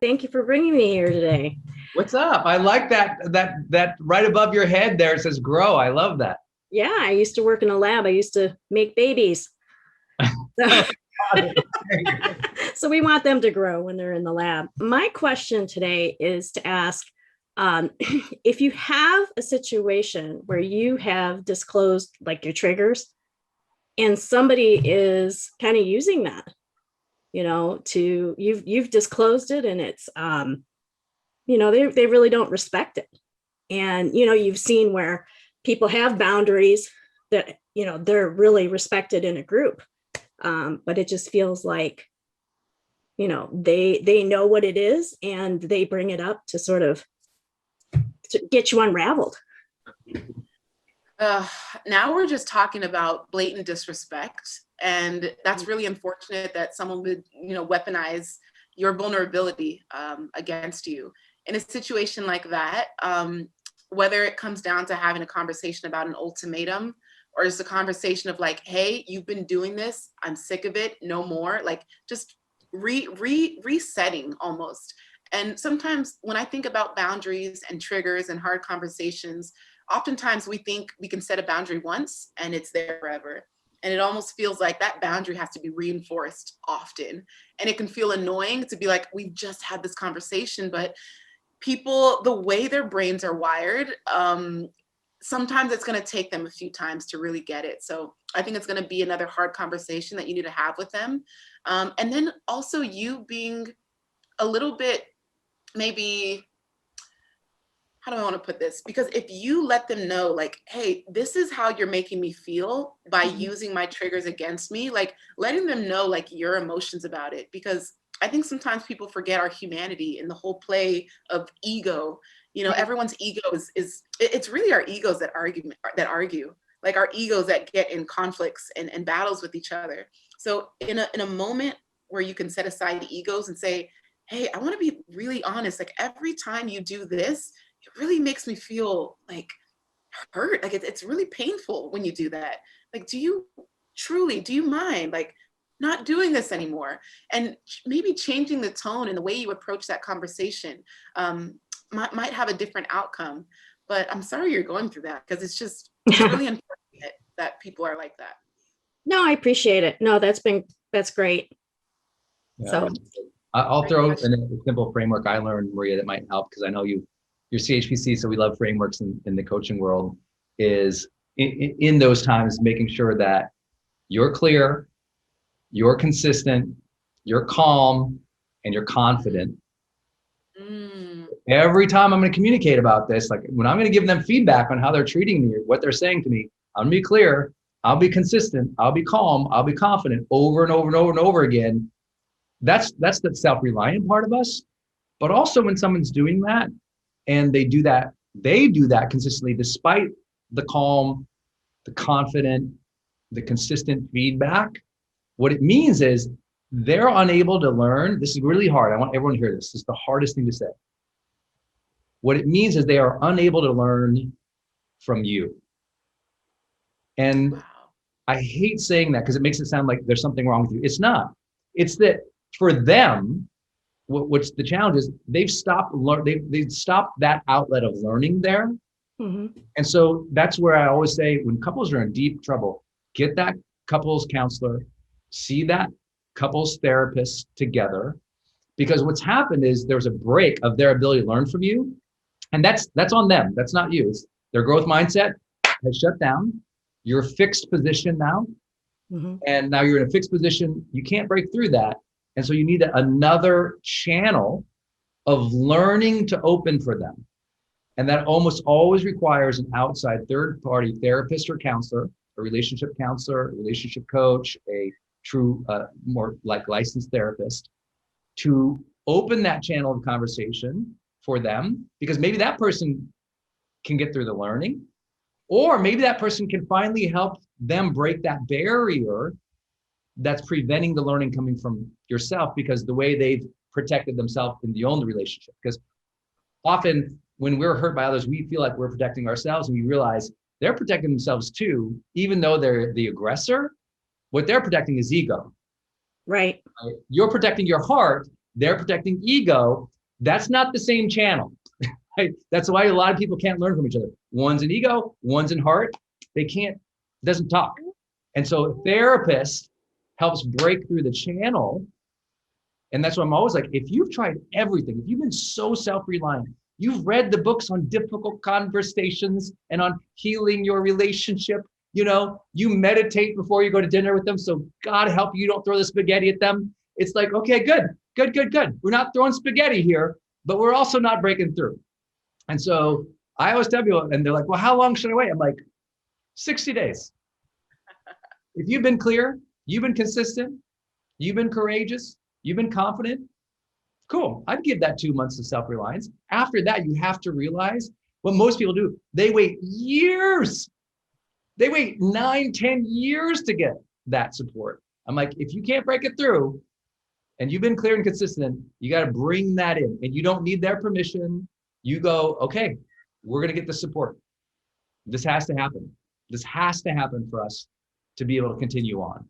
Thank you for bringing me here today. What's up? I like that right above your head there, it says grow. I love that. Yeah, I used to work in a lab. I used to make babies. So, so we want them to grow when they're in the lab. My question today is to ask, if you have a situation where you have disclosed like your triggers and somebody is kind of using that, to you've disclosed it, and it's they really don't respect it. And you've seen where people have boundaries that they're really respected in a group, but it just feels like they know what it is, and they bring it up to sort of to get you unraveled. Now we're just talking about blatant disrespect, and that's really unfortunate that someone would weaponize your vulnerability against you in a situation like that. Whether it comes down to having a conversation about an ultimatum, or just a conversation of like, hey, you've been doing this, I'm sick of it, no more, like just resetting almost. And sometimes when I think about boundaries and triggers and hard conversations, oftentimes we think we can set a boundary once and it's there forever. And it almost feels like that boundary has to be reinforced often. And it can feel annoying to be like, we've just had this conversation, but people, the way their brains are wired, sometimes it's going to take them a few times to really get it. So I think it's going to be another hard conversation that you need to have with them. And then also you being a little bit, maybe, how do I want to put this? Because if you let them know, like, hey, this is how you're making me feel by using my triggers against me, like letting them know like your emotions about it. Because I think sometimes people forget our humanity in the whole play of ego. Everyone's ego is it's really our egos that argue, like our egos that get in conflicts and battles with each other. So in a moment where you can set aside the egos and say, hey, I want to be really honest. Like every time you do this, it really makes me feel like hurt. Like it's really painful when you do that. Like, do you mind like not doing this anymore? And maybe changing the tone and the way you approach that conversation might have a different outcome. But I'm sorry you're going through that, because it's really unfortunate that people are like that. No, I appreciate it. No, that's great. Yeah. So I'll throw in a simple framework I learned, Maria, that might help, because I know you're CHPC, so we love frameworks in the coaching world, is in those times making sure that you're clear, you're consistent, you're calm, and you're confident. Every time I'm going to communicate about this, like when I'm going to give them feedback on how they're treating me or what they're saying to me, I'm going to be clear, I'll be consistent, I'll be calm, I'll be confident over and over and over and over again. That's the self-reliant part of us. But also when someone's doing that and they do that consistently, despite the calm, the confident, the consistent feedback, what it means is they're unable to learn. This is really hard. I want everyone to hear this. This is the hardest thing to say. What it means is they are unable to learn from you. And I hate saying that because it makes it sound like there's something wrong with you. It's not. It's that for them, what's the challenge is they've stopped that outlet of learning there. And so that's where I always say, when couples are in deep trouble, get that couples counselor, see that couples therapist together, because what's happened is there's a break of their ability to learn from you. And that's on them. That's not you. It's their growth mindset has shut down. You're a fixed position now. And now you're in a fixed position. You can't break through that. And so you need another channel of learning to open for them. And that almost always requires an outside third-party therapist or counselor, a relationship counselor, a relationship coach, a true, more like licensed therapist, to open that channel of conversation for them, because maybe that person can get through the learning, or maybe that person can finally help them break that barrier that's preventing the learning coming from yourself, because the way they've protected themselves in the own relationship. Because often when we're hurt by others, we feel like we're protecting ourselves, and we realize they're protecting themselves too, even though they're the aggressor. What they're protecting is ego. Right. You're protecting your heart, they're protecting ego. That's not the same channel. Right? That's why a lot of people can't learn from each other. One's in ego, one's in heart. They can't, doesn't talk. And so a therapist helps break through the channel. And that's why I'm always like, if you've tried everything, if you've been so self-reliant, you've read the books on difficult conversations and on healing your relationship, you meditate before you go to dinner with them. So God help you don't throw the spaghetti at them. It's like, okay, good. We're not throwing spaghetti here, but we're also not breaking through. And so I always tell people, and they're like, well, how long should I wait? I'm like, 60 days. If you've been clear, you've been consistent, you've been courageous, you've been confident, cool. I'd give that 2 months of self-reliance. After that, you have to realize what most people do. They wait years. They wait 9, 10 years to get that support. I'm like, if you can't break it through and you've been clear and consistent, you got to bring that in, and you don't need their permission. You go, okay, we're going to get the support. This has to happen. This has to happen for us to be able to continue on.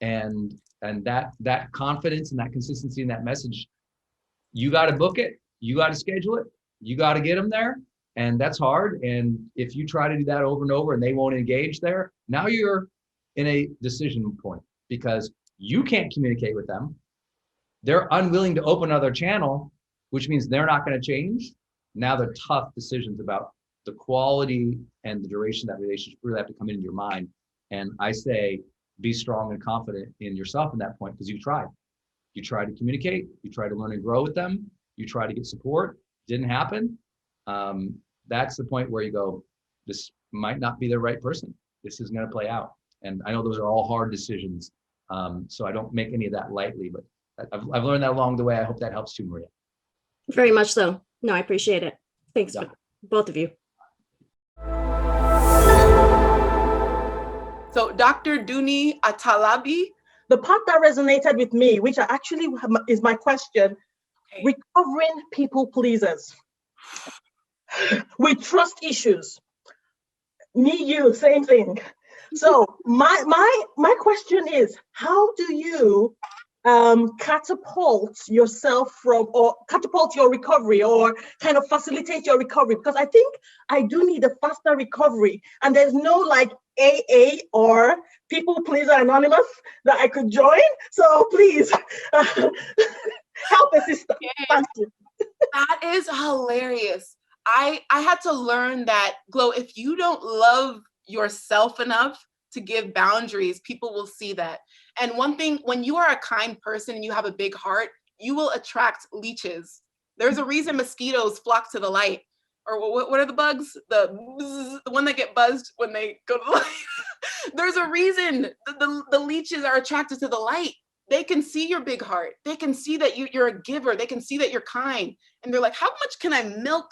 And that confidence and that consistency in that message, you got to book it, you got to schedule it, you got to get them there. And that's hard. And if you try to do that over and over and they won't engage there, now you're in a decision point because you can't communicate with them. They're unwilling to open another channel, which means they're not going to change. Now they're tough decisions about the quality and the duration of that relationship really have to come into your mind. And I say, be strong and confident in yourself in that point because you tried. You tried to communicate, you tried to learn and grow with them, you tried to get support, didn't happen. That's the point where you go, this might not be the right person. This is going to play out. And I know those are all hard decisions. So I don't make any of that lightly, but I've learned that along the way. I hope that helps too, Maria. Very much so. No, I appreciate it. Thanks, both of you. So Dr. Duni Atalabi. The part that resonated with me, which actually is my question, recovering people pleasers with trust issues. Me, you, same thing. So my question is, how do you catapult yourself from, or catapult your recovery, or kind of facilitate your recovery? Because I think I do need a faster recovery, and there's no like AA or People Pleaser Anonymous that I could join. So please help a sister. Thank you. That is hilarious. I had to learn that, Glow, if you don't love yourself enough to give boundaries, people will see that. And one thing, when you are a kind person and you have a big heart, you will attract leeches. There's a reason mosquitoes flock to the light. Or what are the bugs? The one that get buzzed when they go to the light. There's a reason the leeches are attracted to the light. They can see your big heart. They can see that you're a giver. They can see that you're kind. And they're like, how much can I milk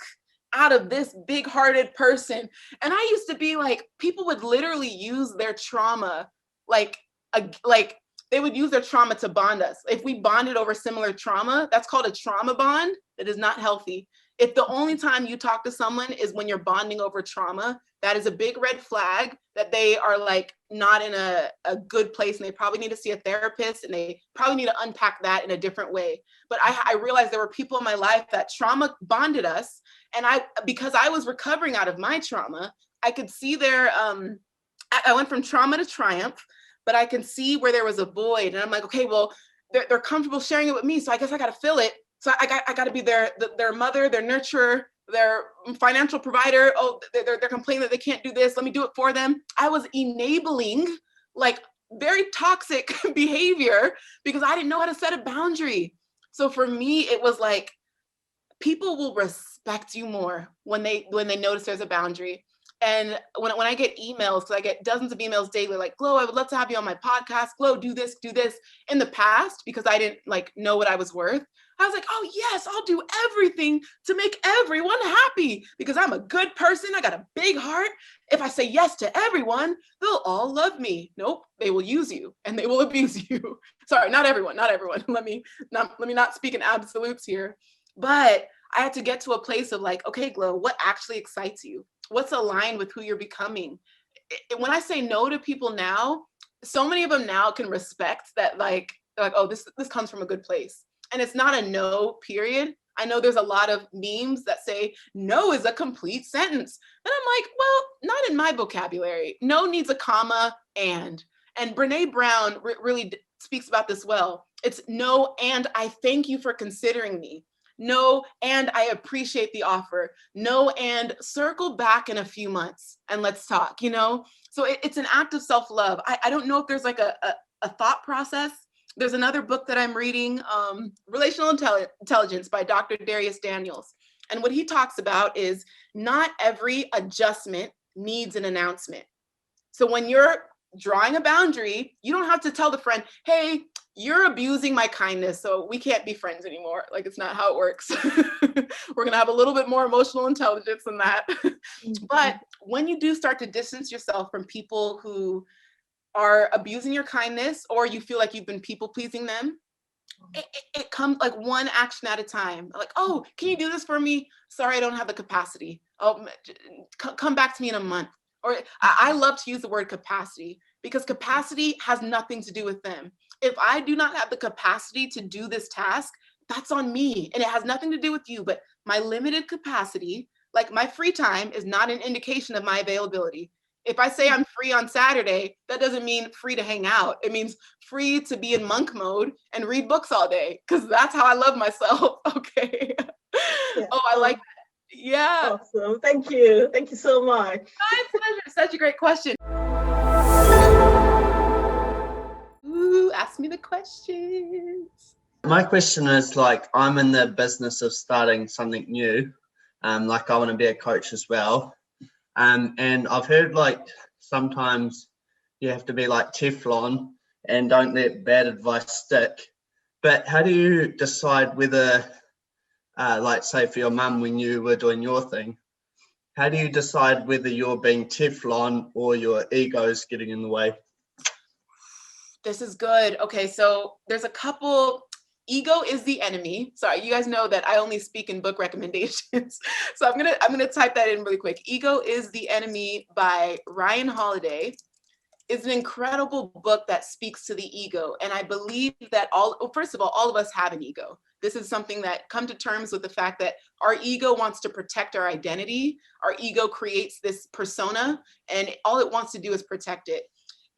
out of this big-hearted person? And I used to be like, people would literally use their trauma, like they would use their trauma to bond us. If we bonded over similar trauma, that's called a trauma bond. That is not healthy. If the only time you talk to someone is when you're bonding over trauma, that is a big red flag that they are like not in a good place, and they probably need to see a therapist, and they probably need to unpack that in a different way. But I realized there were people in my life that trauma bonded us. And because I was recovering out of my trauma, I could see their, I went from trauma to triumph, but I can see where there was a void. And I'm like, okay, well, they're comfortable sharing it with me, so I guess I got to fill it. So I got to be their mother, their nurturer, their financial provider. Oh, they're complaining that they can't do this. Let me do it for them. I was enabling like very toxic behavior because I didn't know how to set a boundary. So for me, it was like, people will respect you more when they notice there's a boundary. And when I get emails, because I get dozens of emails daily, like, Glow, I would love to have you on my podcast. Glow, do this, do this. In the past, because I didn't like know what I was worth, I was like, oh yes, I'll do everything to make everyone happy because I'm a good person. I got a big heart. If I say yes to everyone, they'll all love me. Nope, they will use you and they will abuse you. Sorry, not everyone. Let me not speak in absolutes here. But I had to get to a place of like, okay, Glow, what actually excites you? What's aligned with who you're becoming? When I say no to people now, so many of them now can respect that, like, they're like, oh, this comes from a good place. And it's not a no, period. I know there's a lot of memes that say no is a complete sentence. And I'm like, well, not in my vocabulary. No needs a comma and. And Brene Brown really speaks about this well. It's no, and I thank you for considering me. No, and I appreciate the offer. No, and circle back in a few months and let's talk, you know? So it's an act of self-love. I don't know if there's like a thought process. There's another book that I'm reading, Relational Intelligence by Dr. Darius Daniels. And what he talks about is not every adjustment needs an announcement. So when you're drawing a boundary, you don't have to tell the friend, hey, you're abusing my kindness, so we can't be friends anymore. Like, it's not how it works. We're gonna have a little bit more emotional intelligence than that. But when you do start to distance yourself from people who are abusing your kindness, or you feel like you've been people pleasing them, it comes like one action at a time. Like, oh, can you do this for me? Sorry, I don't have the capacity. Oh, come back to me in a month. Or I love to use the word capacity, because capacity has nothing to do with them. If I do not have the capacity to do this task, that's on me. And it has nothing to do with you, but my limited capacity, like my free time, is not an indication of my availability. If I say I'm free on Saturday, that doesn't mean free to hang out. It means free to be in monk mode and read books all day, because that's how I love myself. Okay. Yeah. Oh, I like that. Yeah. Awesome. Thank you. Thank you so much. My pleasure. Such a great question. Ooh, ask me the questions. My question is, like, I'm in the business of starting something new. Like, I want to be a coach as well. And I've heard, like, sometimes you have to be like Teflon and don't let bad advice stick. But how do you decide whether, like, say for your mum when you were doing your thing, how do you decide whether you're being Teflon or your ego's getting in the way? This is good. Okay, so there's a couple. Ego is the enemy. Sorry, you guys know that I only speak in book recommendations. So I'm gonna type that in really quick. Ego is the Enemy by Ryan Holiday. It's an incredible book that speaks to the ego. And I believe that first of all of us have an ego. This is something that come to terms with the fact that our ego wants to protect our identity. Our ego creates this persona, and all it wants to do is protect it.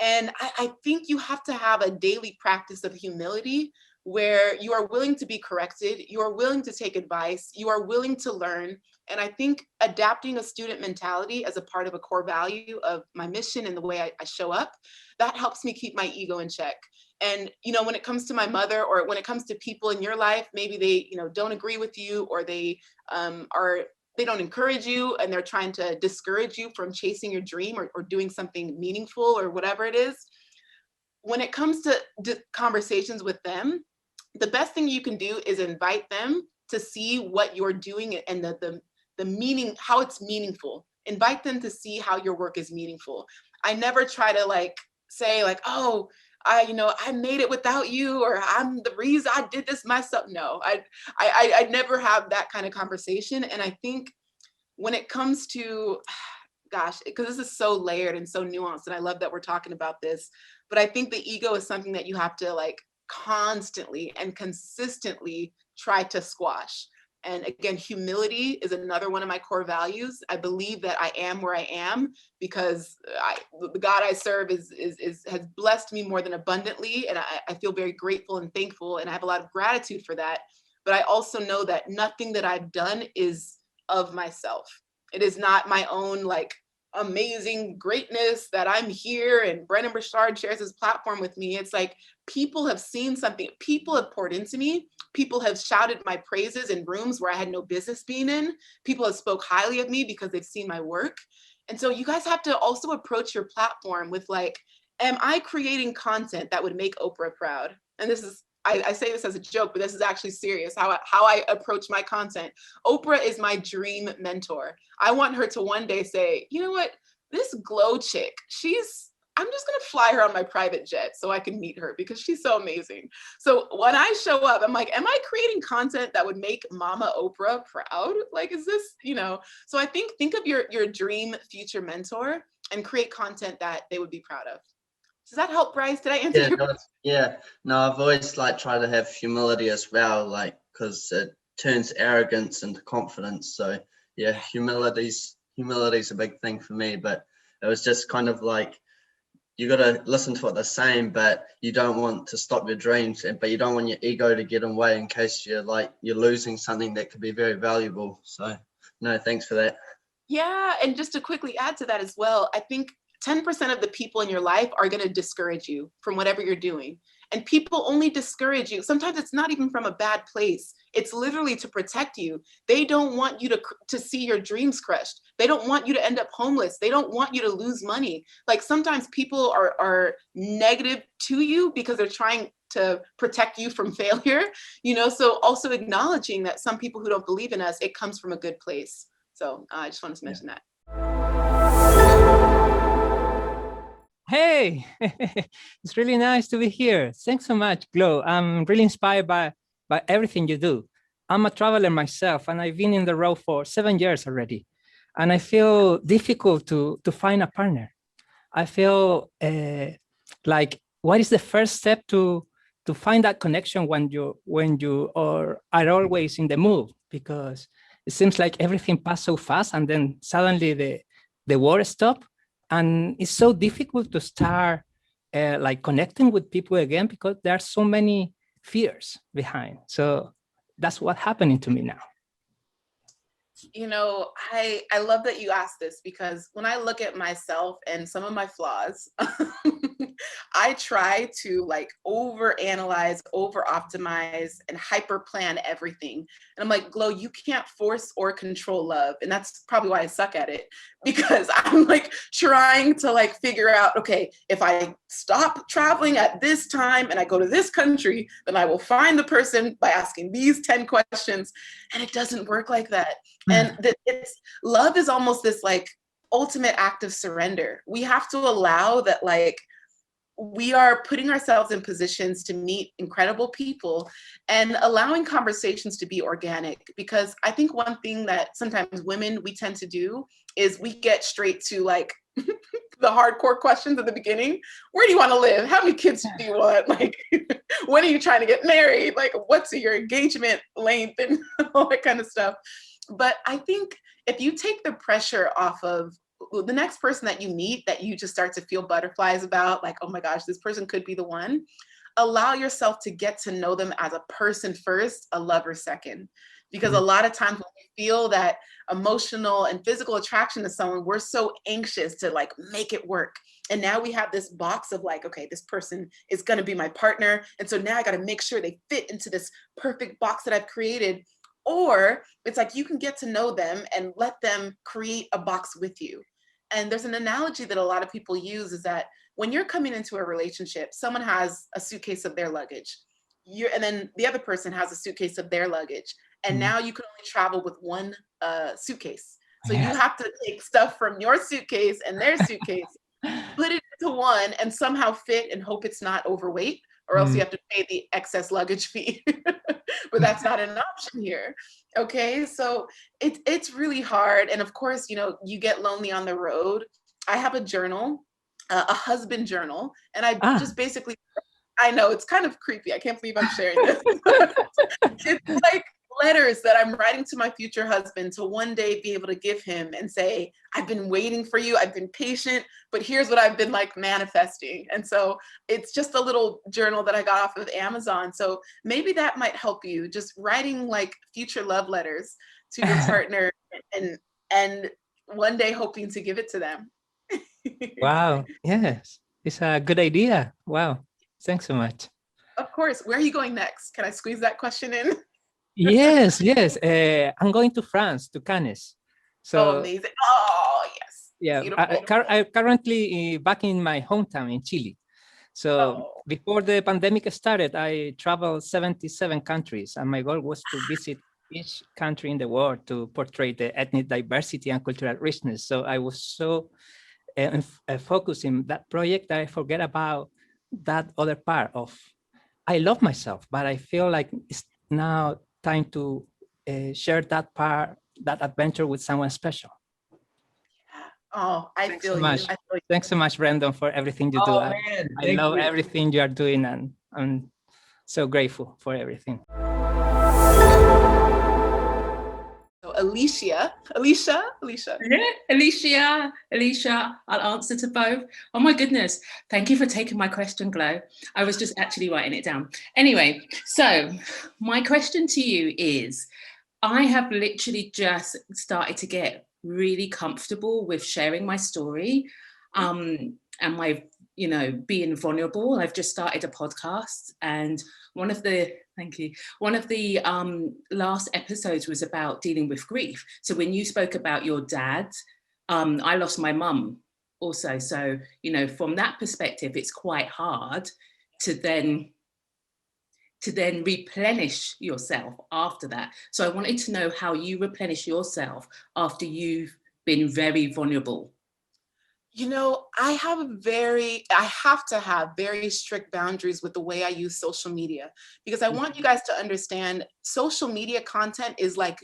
And I think you have to have a daily practice of humility, where you are willing to be corrected, you are willing to take advice, you are willing to learn. And I think adapting a student mentality as a part of a core value of my mission and the way I show up, that helps me keep my ego in check. And, you know, when it comes to my mother, or when it comes to people in your life, maybe they, you know, don't agree with you, or they they don't encourage you, and they're trying to discourage you from chasing your dream, or doing something meaningful, or whatever it is. When it comes to conversations with them, the best thing you can do is invite them to see what you're doing and the meaning, how it's meaningful. Invite them to see how your work is meaningful. I never try to like say like, oh, I made it without you, or I'm the reason I did this myself. No, I never have that kind of conversation. And I think when it comes to, gosh, because this is so layered and so nuanced, and I love that we're talking about this, but I think the ego is something that you have to like constantly and consistently try to squash. And again, humility is another one of my core values. I believe that I am where I am because the God I serve has blessed me more than abundantly. And I feel very grateful and thankful, and I have a lot of gratitude for that. But I also know that nothing that I've done is of myself. It is not my own like amazing greatness that I'm here and Brendon Burchard shares his platform with me. It's like people have seen something, people have poured into me, people have shouted my praises in rooms where I had no business being in, people have spoke highly of me because they've seen my work. And so you guys have to also approach your platform with like, am I creating content that would make Oprah proud? And this is, I say this as a joke, but this is actually serious, how I approach my content. Oprah is my dream mentor. I want her to one day say, you know what, this glow chick, I'm just gonna fly her on my private jet so I can meet her because she's so amazing. So when I show up, I'm like, am I creating content that would make Mama Oprah proud? Like, is this, so I think of your dream future mentor and create content that they would be proud of. Does that help, Bryce? Did I answer Yeah, your no, yeah. No, I've always like tried to have humility as well, like because it turns arrogance into confidence. So yeah, humility's a big thing for me. But it was just kind of like you got to listen to what they're saying, but you don't want to stop your dreams, but you don't want your ego to get in the way in case you're losing something that could be very valuable. So no, thanks for that. Yeah, and just to quickly add to that as well, I think 10% of the people in your life are going to discourage you from whatever you're doing. And people only discourage you. Sometimes it's not even from a bad place. It's literally to protect you. They don't want you to see your dreams crushed. They don't want you to end up homeless. They don't want you to lose money. Like sometimes people are negative to you because they're trying to protect you from failure, you know? So also acknowledging that some people who don't believe in us, it comes from a good place. So I just wanted to mention that. Hey, it's really nice to be here. Thanks so much, Glo. I'm really inspired by everything you do. I'm a traveler myself, and I've been in the road for 7 years already. And I feel difficult to find a partner. I feel like, what is the first step to find that connection when you are always in the move? Because it seems like everything passed so fast, and then suddenly the war stopped. And it's so difficult to start like connecting with people again, because there are so many fears behind. So that's what's happening to me now. You know, I love that you asked this, because when I look at myself and some of my flaws, I try to like overanalyze, over-optimize, and hyper-plan everything. And I'm like, Glo, you can't force or control love. And that's probably why I suck at it, because I'm like trying to like figure out, okay, if I stop traveling at this time and I go to this country, then I will find the person by asking these 10 questions. And it doesn't work like that. And love is almost this like ultimate act of surrender. We have to allow that, like, we are putting ourselves in positions to meet incredible people and allowing conversations to be organic. Because I think one thing that sometimes women, we tend to do is we get straight to like the hardcore questions at the beginning. Where do you want to live? How many kids do you want? Like, when are you trying to get married? Like, what's your engagement length and all that kind of stuff. But I think if you take the pressure off of the next person that you meet, that you just start to feel butterflies about, like, oh my gosh, this person could be the one, allow yourself to get to know them as a person first, a lover second. Because a lot of times when we feel that emotional and physical attraction to someone, we're so anxious to like make it work. And now we have this box of like, okay, this person is going to be my partner. And so now I got to make sure they fit into this perfect box that I've created. Or it's like you can get to know them and let them create a box with you. And there's an analogy that a lot of people use, is that when you're coming into a relationship, someone has a suitcase of their luggage, and then the other person has a suitcase of their luggage. And now you can only travel with one suitcase. So you have to take stuff from your suitcase and their suitcase, put it into one, and somehow fit and hope it's not overweight, or else you have to pay the excess luggage fee. But that's not an option here. Okay, so it's really hard. And of course, you know, you get lonely on the road. I have a journal, a husband journal, and I just basically, I know it's kind of creepy. I can't believe I'm sharing this. It's like letters that I'm writing to my future husband to one day be able to give him and say, I've been waiting for you, I've been patient, but here's what I've been like manifesting. And so it's just a little journal that I got off of Amazon. So maybe that might help you, just writing like future love letters to your partner and one day hoping to give it to them. Wow, yes, it's a good idea. Wow, thanks so much. Of course. Where are you going next? Can I squeeze that question in? Yes. I'm going to France, to Cannes. So, amazing. Oh, yes. Yeah, I currently back in my hometown in Chile. So before the pandemic started, I traveled 77 countries, and my goal was to visit each country in the world to portray the ethnic diversity and cultural richness. So I was so focused in that project that I forget about that other part of, I love myself, but I feel like it's now time to share that part, that adventure with someone special. Oh, I Thanks feel so you. much. I feel you. Thanks so much, Brendon, for everything you do. Oh, I man. I Thank love you. everything you are doing, and I'm so grateful for everything. So Alicia. Yeah, Alicia, I'll answer to both. Oh my goodness. Thank you for taking my question, Glo. I was just actually writing it down. Anyway, so my question to you is, I have literally just started to get really comfortable with sharing my story, and my, being vulnerable. I've just started a podcast, and thank you. One of the last episodes was about dealing with grief. So when you spoke about your dad, I lost my mum also. So, from that perspective, it's quite hard to then replenish yourself after that. So I wanted to know how you replenish yourself after you've been very vulnerable. I have to have very strict boundaries with the way I use social media, because I want you guys to understand social media content is like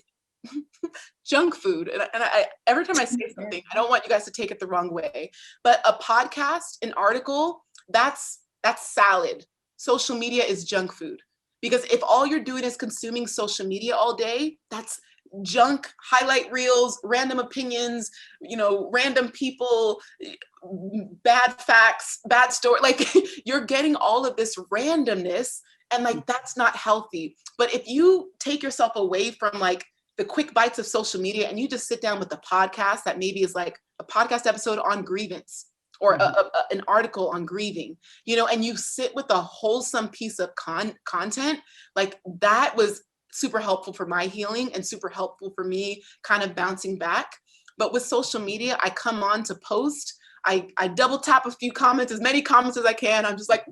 junk food. And every time I say something, I don't want you guys to take it the wrong way. But a podcast, an article, that's salad. Social media is junk food. Because if all you're doing is consuming social media all day, that's junk, highlight reels, random opinions, random people, bad facts, bad story. Like you're getting all of this randomness, and like that's not healthy. But if you take yourself away from like the quick bites of social media and you just sit down with a podcast that maybe is like a podcast episode on grievance, or an article on grieving, and you sit with a wholesome piece of content, like that was super helpful for my healing and super helpful for me kind of bouncing back. But with social media, I come on to post, I double tap a few comments, as many comments as I can. I'm just like,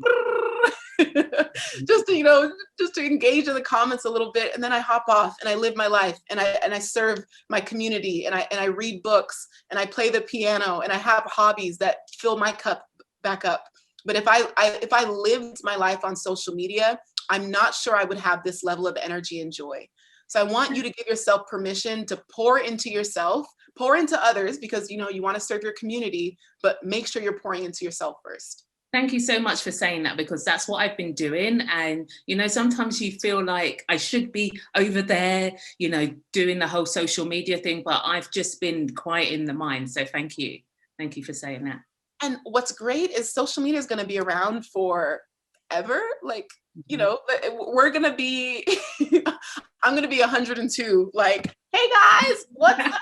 just to engage in the comments a little bit, and then I hop off and I live my life, and I serve my community, and I read books, and I play the piano, and I have hobbies that fill my cup back up. But if I lived my life on social media, I'm not sure I would have this level of energy and joy. So I want you to give yourself permission to pour into yourself, pour into others, because you want to serve your community, but make sure you're pouring into yourself first. Thank you so much for saying that, because that's what I've been doing. And, sometimes you feel like I should be over there, doing the whole social media thing, but I've just been quiet in the mind. So thank you. Thank you for saying that. And what's great is social media is going to be around forever. Like, we're going to be, I'm going to be 102. Like, hey guys, what's up?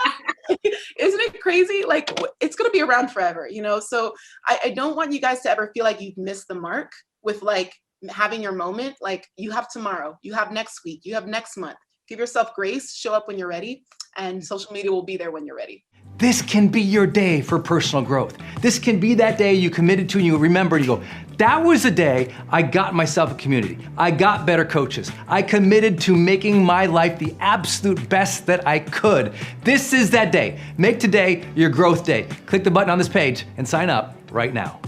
Isn't it crazy? Like, it's going to be around forever, So I don't want you guys to ever feel like you've missed the mark with like having your moment. Like, you have tomorrow, you have next week, you have next month. Give yourself grace, show up when you're ready, and social media will be there when you're ready. This can be your day for personal growth. This can be that day you committed to and you remember, you go, that was the day I got myself a community. I got better coaches. I committed to making my life the absolute best that I could. This is that day. Make today your growth day. Click the button on this page and sign up right now.